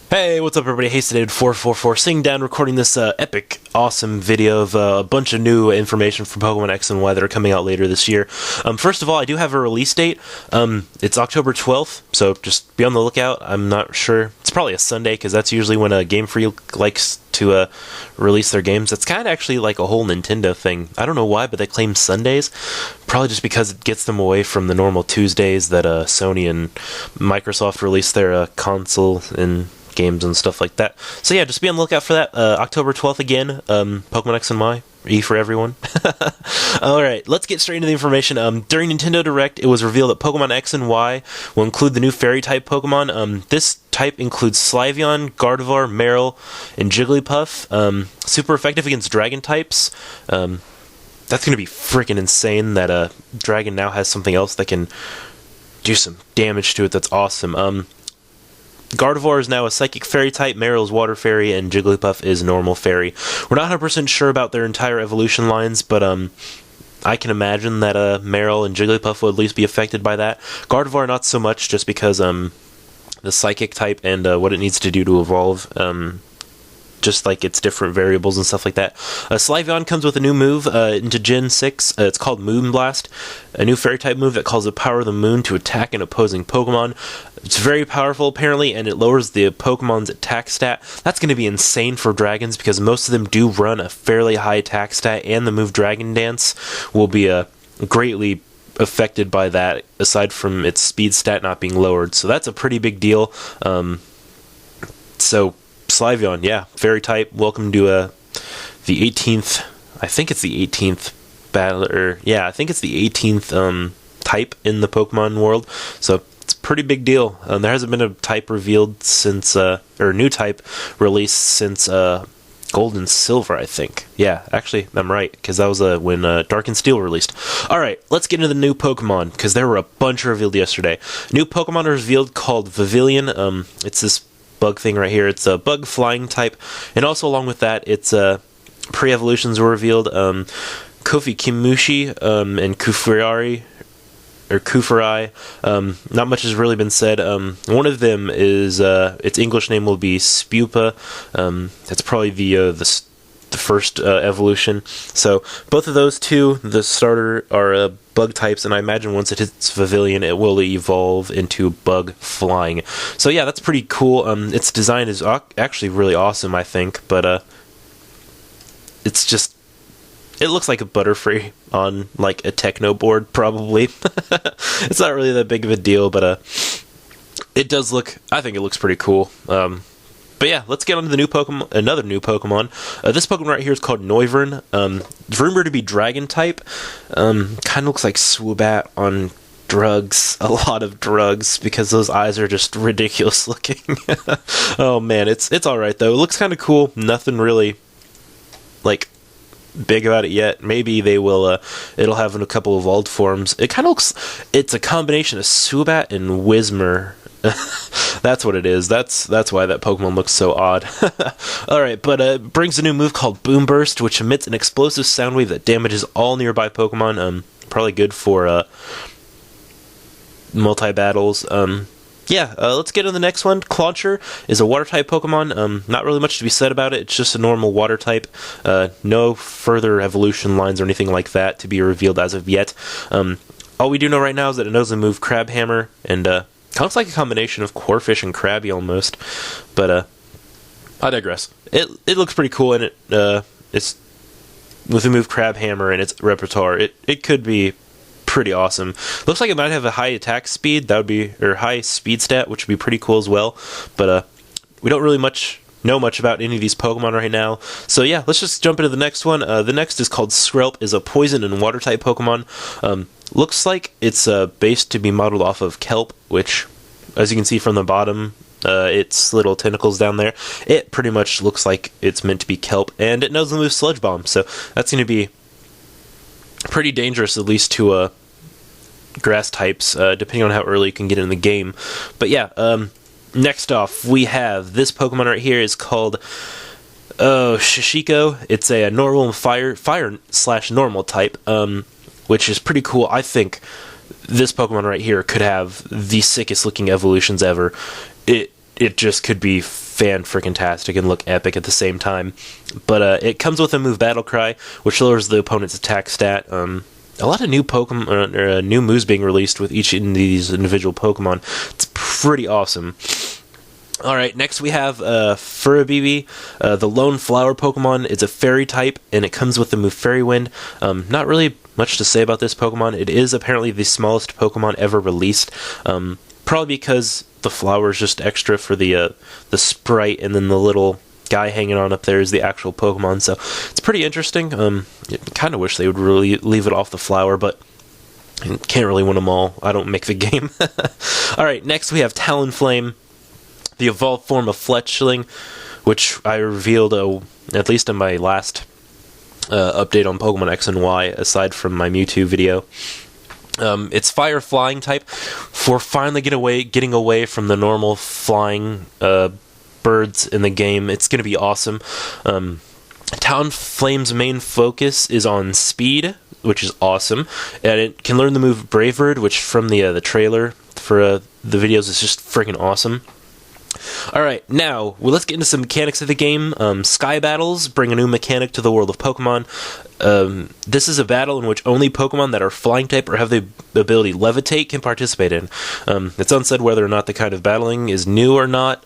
Hey, what's up everybody? Hastedated444 sitting down recording this epic, awesome video of a bunch of new information from Pokemon X and Y that are coming out later this year. First of all, I do have a release date. It's October 12th, so just be on the lookout. I'm not sure. It's probably a Sunday, because that's usually when Game Freak likes to release their games. It's kind of actually like a whole Nintendo thing. I don't know why, but they claim Sundays. Probably just because it gets them away from the normal Tuesdays that Sony and Microsoft release their console and games and stuff like that. So yeah, just be on the lookout for that. October 12th again. Pokemon X and Y. E for everyone. Alright, let's get straight into the information. During Nintendo Direct, it was revealed that Pokemon X and Y will include the new Fairy-type Pokemon. This type includes Sliveon, Gardevoir, Marill, and Jigglypuff. Super effective against Dragon types. That's going to be freaking insane that Dragon now has something else that can do some damage to it. That's awesome. Gardevoir is now a Psychic Fairy type, Marill is Water Fairy, and Jigglypuff is Normal Fairy. We're not 100% sure about their entire evolution lines, but I can imagine that Marill and Jigglypuff will at least be affected by that. Gardevoir not so much, just because the Psychic type and what it needs to do to evolve, just like its different variables and stuff like that. Sliveon comes with a new move into Gen 6. It's called Moonblast, a new Fairy-type move that calls the power of the moon to attack an opposing Pokemon. It's very powerful, apparently, and it lowers the Pokemon's attack stat. That's going to be insane for Dragons, because most of them do run a fairly high attack stat, and the move Dragon Dance will be greatly affected by that, aside from its speed stat not being lowered. So that's a pretty big deal. Sliveon, yeah, Fairy type. Welcome to the 18th. I think it's the 18th battler. Yeah, I think it's the 18th type in the Pokemon world. So it's a pretty big deal. There hasn't been a type revealed since, or new type released since Gold and Silver, I think. Yeah, actually, I'm right, because that was when Dark and Steel released. Alright, let's get into the new Pokemon, because there were a bunch revealed yesterday. New Pokemon are revealed called Vivillon. It's this bug thing right here. It's a bug flying type, and also along with that, it's pre-evolutions were revealed. Kofi Kimushi and Kufurari or Kufurai. Not much has really been said. One of them is its English name will be Spupa. That's probably the first evolution. So both of those two, the starter, are bug types, and I imagine once it hits Vivillon, it will evolve into bug flying. So yeah, that's pretty cool. Its design is actually really awesome, I think, but it looks like a Butterfree on like a techno board, probably. It's not really that big of a deal, but it does look, I think it looks pretty cool. But yeah, let's get on to the new Pokemon. Another new Pokemon. This Pokemon right here is called Noivern. It's rumored to be Dragon type. Kind of looks like Swoobat on drugs. A lot of drugs, because those eyes are just ridiculous looking. Oh man, it's alright though. It looks kind of cool. Nothing really like big about it yet. Maybe they will. It'll have a couple evolved forms. It kind of looks. It's a combination of Swoobat and Whismur. That's what it is. That's why that Pokemon looks so odd. Alright, but it brings a new move called Boom Burst, which emits an explosive sound wave that damages all nearby Pokemon. Probably good for multi-battles. Let's get on the next one. Clauncher is a water-type Pokemon. Not really much to be said about it. It's just a normal water type. No further evolution lines or anything like that to be revealed as of yet. All we do know right now is that it knows the move Crabhammer, and kind of looks like a combination of Corphish and Krabby almost, but I digress. It looks pretty cool, and it's with the move Crabhammer in its repertoire. It could be pretty awesome. Looks like it might have a high attack speed. That would be, or high speed stat, which would be pretty cool as well. But we don't really know much about any of these Pokemon right now. So yeah, let's just jump into the next one. The next is called Skrelp. Is a poison and water type Pokemon. Looks like it's based to be modeled off of Kelp, which, as you can see from the bottom, its little tentacles down there, it pretty much looks like it's meant to be Kelp, and it knows the move Sludge Bomb, so that's going to be pretty dangerous, at least to grass types, depending on how early you can get in the game. But yeah, next off, we have this Pokemon right here. Is called Shishiko. It's a normal fire/normal type, which is pretty cool. I think this Pokemon right here could have the sickest looking evolutions ever. It just could be fan-freaking-tastic and look epic at the same time. But it comes with a move Battle Cry, which lowers the opponent's attack stat. A lot of new Pokemon, new moves being released with each of these individual Pokemon. It's pretty awesome. Alright, next we have Furibibi, the lone flower Pokemon. It's a fairy type, and it comes with the move Fairy Wind. Not really much to say about this Pokemon. It is apparently the smallest Pokemon ever released, probably because the flower is just extra for the sprite, and then the little guy hanging on up there is the actual Pokemon, so it's pretty interesting. Kind of wish they would really leave it off the flower, but can't really win them all. I don't make the game. Alright, next we have Talonflame, the evolved form of Fletchling, which I revealed, at least in my last update on Pokemon X and Y, aside from my Mewtwo video. It's fire flying type. For finally getting away from the normal flying birds in the game, it's going to be awesome. Talonflame's main focus is on speed, which is awesome, and it can learn the move Brave Bird, which from the trailer for the videos is just freaking awesome. Alright, now, let's get into some mechanics of the game. Sky Battles bring a new mechanic to the world of Pokemon. This is a battle in which only Pokemon that are flying type or have the ability Levitate can participate in. It's unsaid whether or not the kind of battling is new or not.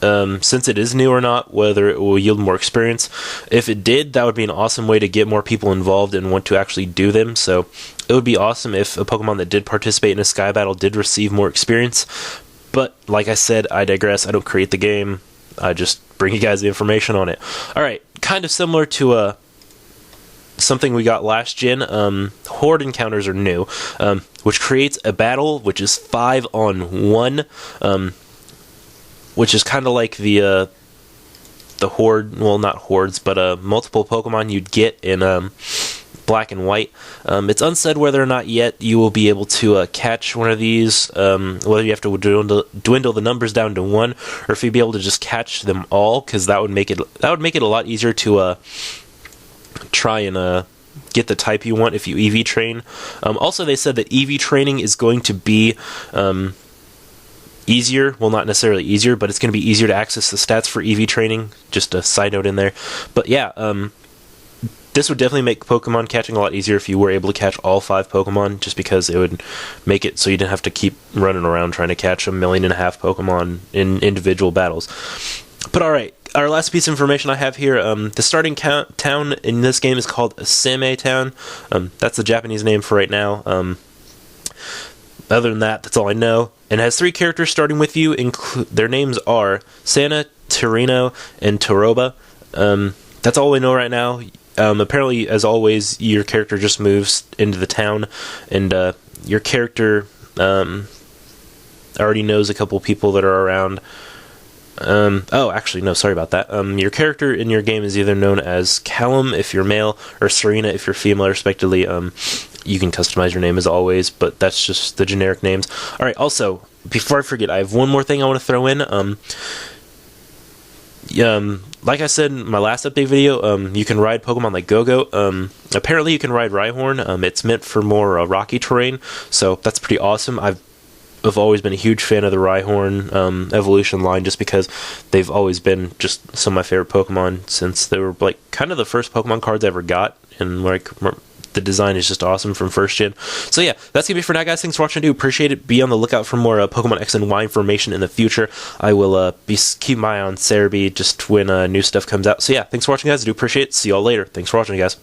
Since it is new or not, whether it will yield more experience. If it did, that would be an awesome way to get more people involved and want to actually do them. So it would be awesome if a Pokemon that did participate in a Sky Battle did receive more experience. But, like I said, I digress. I don't create the game. I just bring you guys the information on it. Alright, kind of similar to something we got last gen. Horde encounters are new, which creates a battle which is 5-on-1, which is kind of like the Horde, well, not Hordes, but multiple Pokemon you'd get in Black and White. It's unsaid whether or not yet you will be able to catch one of these, whether you have to dwindle the numbers down to 1, or if you'd be able to just catch them all, because that would make it a lot easier to try and get the type you want if you EV train. Also, they said that EV training is going to be easier. Well, not necessarily easier, but it's going to be easier to access the stats for EV training. Just a side note in there. But yeah, this would definitely make Pokemon catching a lot easier if you were able to catch all 5 Pokemon, just because it would make it so you didn't have to keep running around trying to catch 1.5 million Pokemon in individual battles. But alright, our last piece of information I have here, the starting town in this game is called Asame Town. That's the Japanese name for right now. Other than that, that's all I know. And it has 3 characters starting with you. Their names are Sana, Torino, and Toroba. That's all we know right now. Apparently, as always, your character just moves into the town, and your character already knows a couple people that are around. Actually, no, sorry about that. Your character in your game is either known as Callum if you're male, or Serena if you're female, respectively. You can customize your name as always, but that's just the generic names. Alright, also, before I forget, I have one more thing I want to throw in. Like I said in my last update video, you can ride Pokemon like Go-Go. Apparently you can ride Rhyhorn. It's meant for more rocky terrain, so that's pretty awesome. I've always been a huge fan of the Rhyhorn evolution line, just because they've always been just some of my favorite Pokemon since they were like kind of the first Pokemon cards I ever got, and like the design is just awesome from first gen. So yeah, that's gonna be for now, guys. Thanks for watching. I do appreciate it. Be on the lookout for more Pokemon X and Y information in the future. I will keep my eye on Cerebi just when new stuff comes out. So yeah, thanks for watching, guys. I do appreciate it. See y'all later. Thanks for watching, guys.